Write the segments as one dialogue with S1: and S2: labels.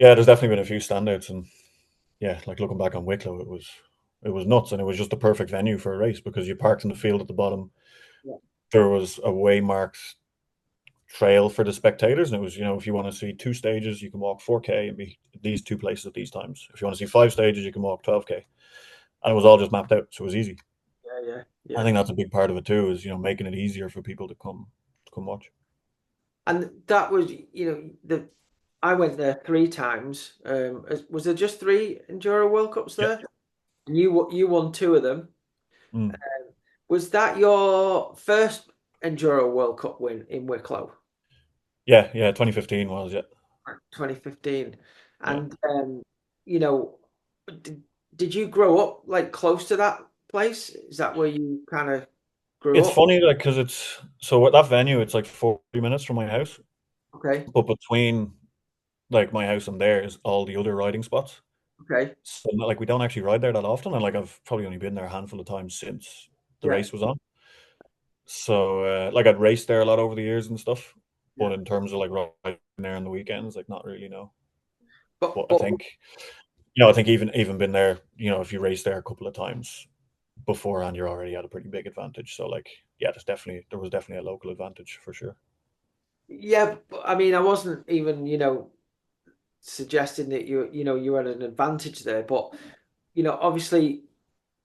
S1: Yeah, there's definitely been a few standouts, and yeah, like looking back on Wicklow, it was nuts, and it was just the perfect venue for a race because you parked in the field at the bottom.
S2: Yeah.
S1: There was a way marked trail for the spectators, and it was, if you want to see two stages, you can walk 4K and be these two places at these times. If you want to see five stages, you can walk 12K, and it was all just mapped out, so it was easy.
S2: Yeah, yeah,
S1: I
S2: yeah.
S1: think that's a big part of it too, is making it easier for people to come watch.
S2: And that was, the I went there three times. Was there just three Enduro World Cups
S1: Yeah.
S2: there? And you won two of them.
S1: Mm.
S2: Was that your first Enduro World Cup win in Wicklow,
S1: Yeah, yeah, 2015 was, yeah.
S2: 2015?
S1: Yeah.
S2: And you know, did, did you grow up like close to that place? Is that where you kind of grew
S1: It's
S2: up?
S1: funny, like, because so at that venue, it's like 40 minutes from my house,
S2: Okay,
S1: but between like my house and there is all the other riding spots.
S2: okay,
S1: So like we don't actually ride there that often, and like I've probably only been there a handful of times since the
S2: yeah,
S1: race was on. So like I'd raced there a lot over the years and stuff,
S2: yeah.
S1: but in terms of like riding there on the weekends, like not really, no.
S2: But
S1: But I think even been there, if you race there a couple of times beforehand, you're already at a pretty big advantage. So like, yeah, there was definitely a local advantage for sure.
S2: yeah, but, I mean, I wasn't even suggesting that you had an advantage there, but obviously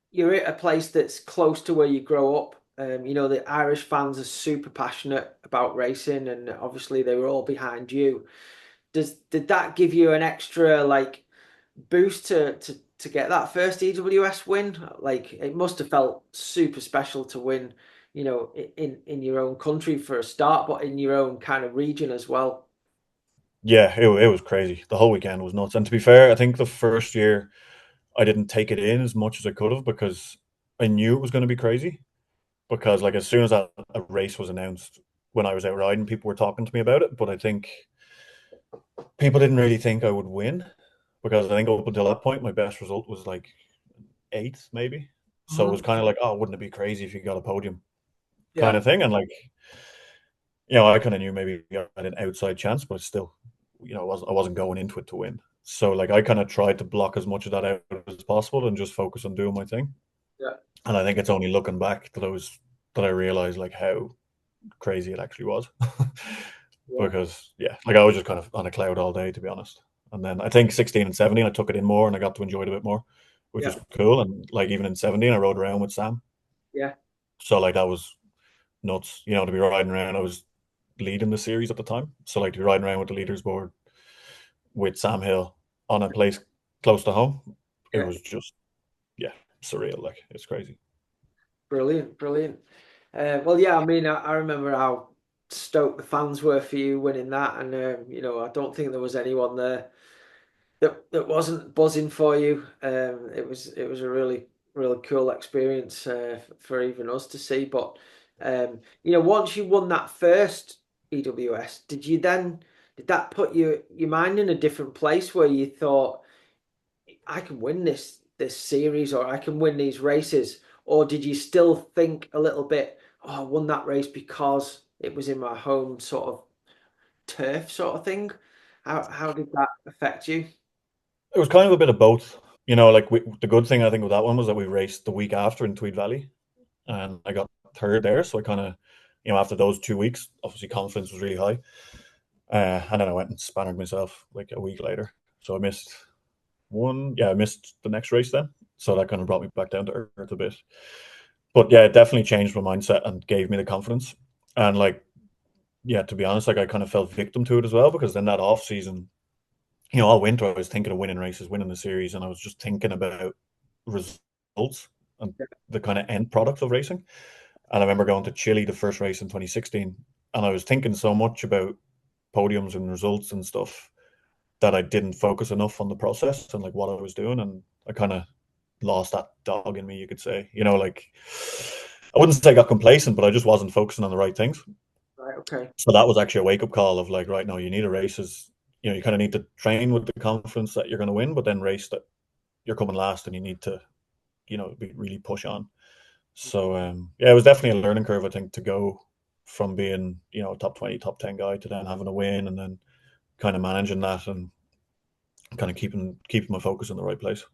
S2: you're at a place that's close to where you grow up. The Irish fans are super passionate about racing, and obviously they were all behind you. Did that give you an extra like boost to get that first EWS win? Like it must have felt super special to win, in your own country for a start, but in your own kind of region as well.
S1: Yeah, it was crazy. The whole weekend was nuts. And to be fair, I think the first year I didn't take it in as much as I could have because I knew it was going to be crazy. Because like as soon as a race was announced when I was out riding, people were talking to me about it. But I think people didn't really think I would win because I think up until that point, my best result was like eighth, maybe. So it was
S2: Mhm.
S1: kind of like, oh, wouldn't it be crazy if you got a podium kind
S2: Yeah,
S1: of thing? And like, I kind of knew maybe I had an outside chance, but still, I wasn't going into it to win. So like, I kind of tried to block as much of that out as possible and just focus on doing my thing.
S2: yeah,
S1: And I think it's only looking back that I realized like how crazy it actually was.
S2: yeah,
S1: Because yeah, like I was just kind of on a cloud all day, to be honest. And then I think 16 and 17, I took it in more and I got to enjoy it a bit more, which
S2: yeah,
S1: was cool. And like even in 17, I rode around with Sam.
S2: yeah,
S1: So like that was nuts, to be riding around. I was leading the series at the time. So like to be riding around with the leaders board with Sam Hill on a place close to home, it
S2: yeah.
S1: was just, yeah, surreal. Like it's crazy.
S2: Brilliant, brilliant. Well, yeah, I mean, I remember how stoked the fans were for you winning that, and I don't think there was anyone there that wasn't buzzing for you. It was a really cool experience for even us to see. But once you won that first EWS, did that put your mind in a different place where you thought, I can win this series or I can win these races? Or did you still think a little bit, oh, I won that race because it was in my home sort of turf sort of thing? How did that affect you?
S1: It was kind of a bit of both. Like the good thing I think with that one was that we raced the week after in Tweed Valley, and I got third there. So I kind of, after those 2 weeks, obviously confidence was really high. And then I went and spanned myself like a week later. So I missed one. Yeah, I missed the next race then. So that kind of brought me back down to earth a bit. But yeah, it definitely changed my mindset and gave me the confidence. And like, yeah, to be honest, like I kind of fell victim to it as well because then that off season, all winter I was thinking of winning races, winning the series, and I was just thinking about results and the kind of end product of racing. And I remember going to Chile the first race in 2016, and I was thinking so much about podiums and results and stuff that I didn't focus enough on the process and like what I was doing, and I kind of lost that dog in me, you could say. Like I wouldn't say I got complacent, but I just wasn't focusing on the right things.
S2: Right, okay.
S1: So that was actually a wake up call of like, right now you need a races. You kind of need to train with the confidence that you're going to win, but then race that you're coming last, and you need to, really push on. So yeah, it was definitely a learning curve, I think, to go from being, a top 20, top 10 guy to then having a win and then kind of managing that. And kind of keeping my focus in the right place.